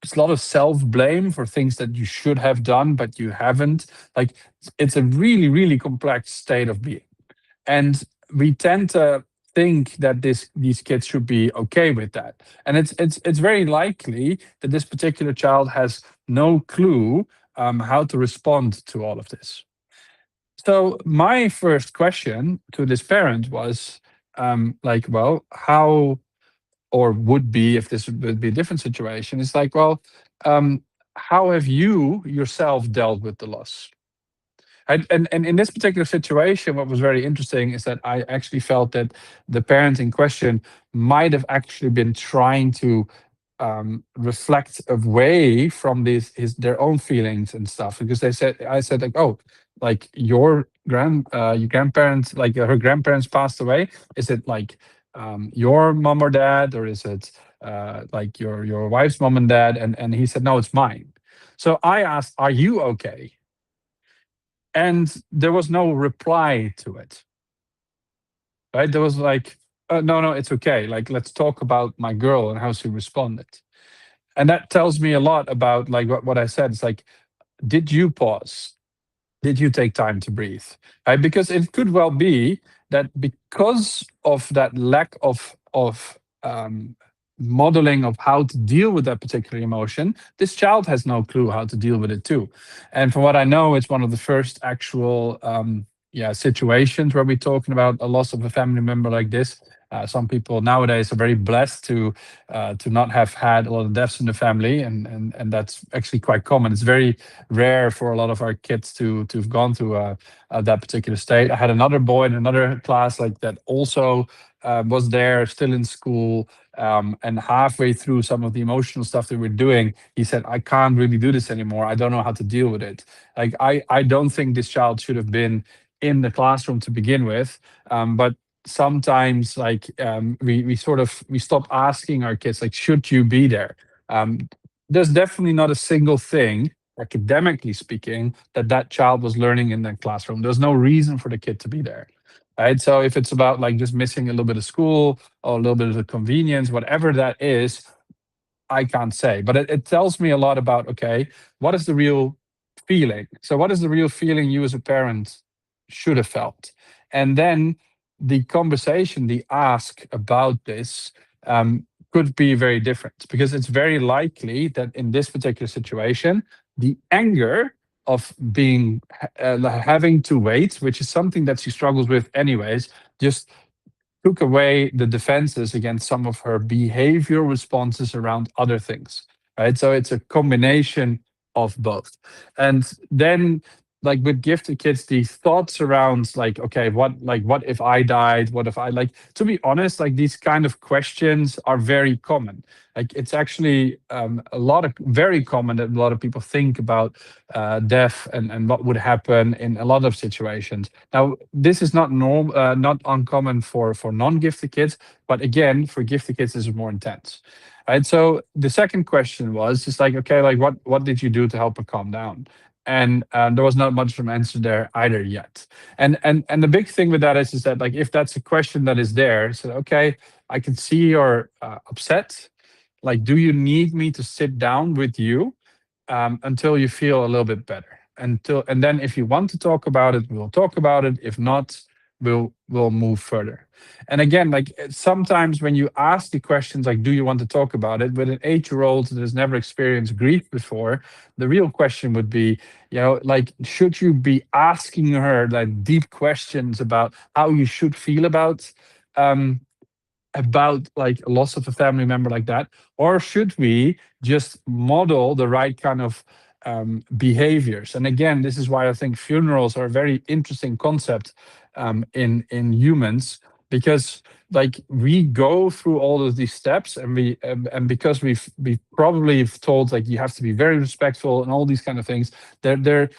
S1: it's a lot of self blame for things that you should have done but you haven't. Like, it's a really, really complex state of being. And we tend to think that these kids should be okay with that, and it's very likely that this particular child has no clue how to respond to all of this. So my first question to this parent was, like, well, how, or would be if this would be a different situation, is like, well, um, how have you yourself dealt with the loss? And in this particular situation, what was very interesting is that I actually felt that the parent in question might have actually been trying to reflect away from their own feelings and stuff, because I said, like, oh, like your grandparents, like her grandparents passed away. Is it like your mom or dad, or is it like your wife's mom and dad? And he said, no, it's mine. So I asked, are you okay? And there was no reply to it, right? There was like, no, no, it's okay. Like, let's talk about my girl and how she responded. And that tells me a lot about, like, what I said. It's like, did you pause? Did you take time to breathe? Right? Because it could well be that because of that lack of modeling of how to deal with that particular emotion, this child has no clue how to deal with it too. And from what I know, it's one of the first actual situations where we're talking about a loss of a family member like this. Some people nowadays are very blessed to not have had a lot of deaths in the family, and that's actually quite common. It's very rare for a lot of our kids to have gone through that particular state. I had another boy in another class like that also was there, still in school, and halfway through some of the emotional stuff that we're doing, he said, "I can't really do this anymore. I don't know how to deal with it." Like, I don't think this child should have been in the classroom to begin with, but sometimes, like, we stop asking our kids, like, should you be there? There's definitely not a single thing, academically speaking, that child was learning in that classroom. There's no reason for the kid to be there, right? So if it's about, like, just missing a little bit of school or a little bit of the convenience, whatever that is, I can't say, but it tells me a lot about, okay, what is the real feeling? So what is the real feeling you as a parent should have felt? And then the conversation, the ask about this, could be very different, because it's very likely that in this particular situation, the anger of being having to wait, which is something that she struggles with anyways, just took away the defenses against some of her behavior responses around other things, right? So it's a combination of both. And then, like, with gifted kids, these thoughts around, like, okay, what if I died? What if I, like, to be honest, like, these kind of questions are very common. Like, it's actually a lot of very common that a lot of people think about death and what would happen in a lot of situations. Now, this is not uncommon for non-gifted kids, but again, for gifted kids, this is more intense. Right. So the second question was just like, okay, like, what did you do to help her calm down? And there was not much of an answer there either yet. And the big thing with that is that, like, if that's a question that is there, so okay, I can see you're upset. Like, do you need me to sit down with you until you feel a little bit better? And then if you want to talk about it, we'll talk about it. If not, we'll move further. And again, like, sometimes when you ask the questions like, do you want to talk about it, with an 8-year-old that has never experienced grief before, the real question would be, like, should you be asking her like deep questions about how you should feel um about, like, a loss of a family member like that, or should we just model the right kind of behaviors? And again, this is why I think funerals are a very interesting concept in humans, because like we go through all of these steps, and and because we probably have told like you have to be very respectful and all these kind of things, they're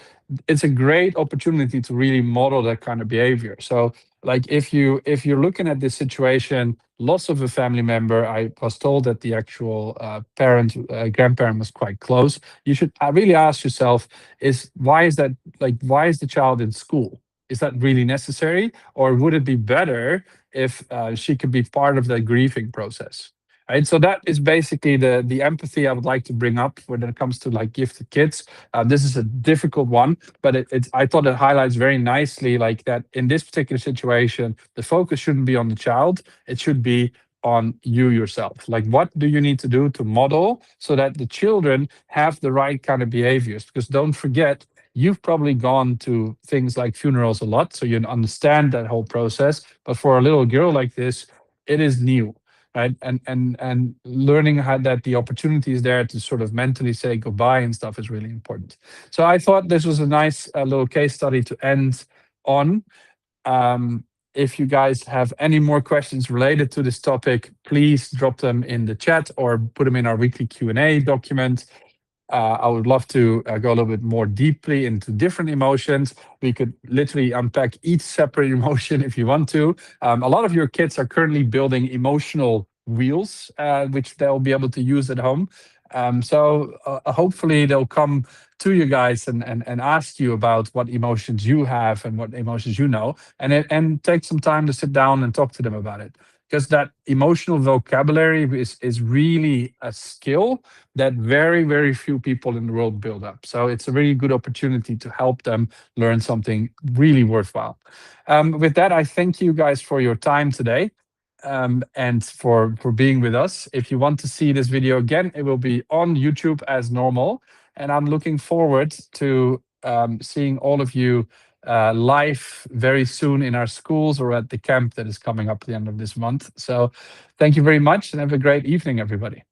S1: it's a great opportunity to really model that kind of behavior. So like if you're looking at this situation, loss of a family member, I was told that the actual parent grandparent was quite close, you should really ask yourself, is why is that, like why is the child in school? Is that really necessary, or would it be better if she could be part of the grieving process? Right. So that is basically the empathy I would like to bring up when it comes to like gifted kids. This is a difficult one, but it's I thought it highlights very nicely like that in this particular situation, the focus shouldn't be on the child. It should be on you yourself. Like, what do you need to do to model so that the children have the right kind of behaviors? Because don't forget, you've probably gone to things like funerals a lot, so you understand that whole process. But for a little girl like this, it is new, right? And learning how that the opportunity is there to sort of mentally say goodbye and stuff is really important. So I thought this was a nice little case study to end on. Um, if you guys have any more questions related to this topic, please drop them in the chat or put them in our weekly Q&A document. I would love to go a little bit more deeply into different emotions. We could literally unpack each separate emotion if you want to. A lot of your kids are currently building emotional wheels, which they'll be able to use at home. So hopefully they'll come to you guys and ask you about what emotions you have and what emotions you know, and take some time to sit down and talk to them about it. Because that emotional vocabulary is really a skill that very, very few people in the world build up. So it's a really good opportunity to help them learn something really worthwhile. With that, I thank you guys for your time today, and for being with us. If you want to see this video again, it will be on YouTube as normal. And I'm looking forward to seeing all of you live very soon in our schools or at the camp that is coming up at the end of this month. So thank you very much and have a great evening, everybody.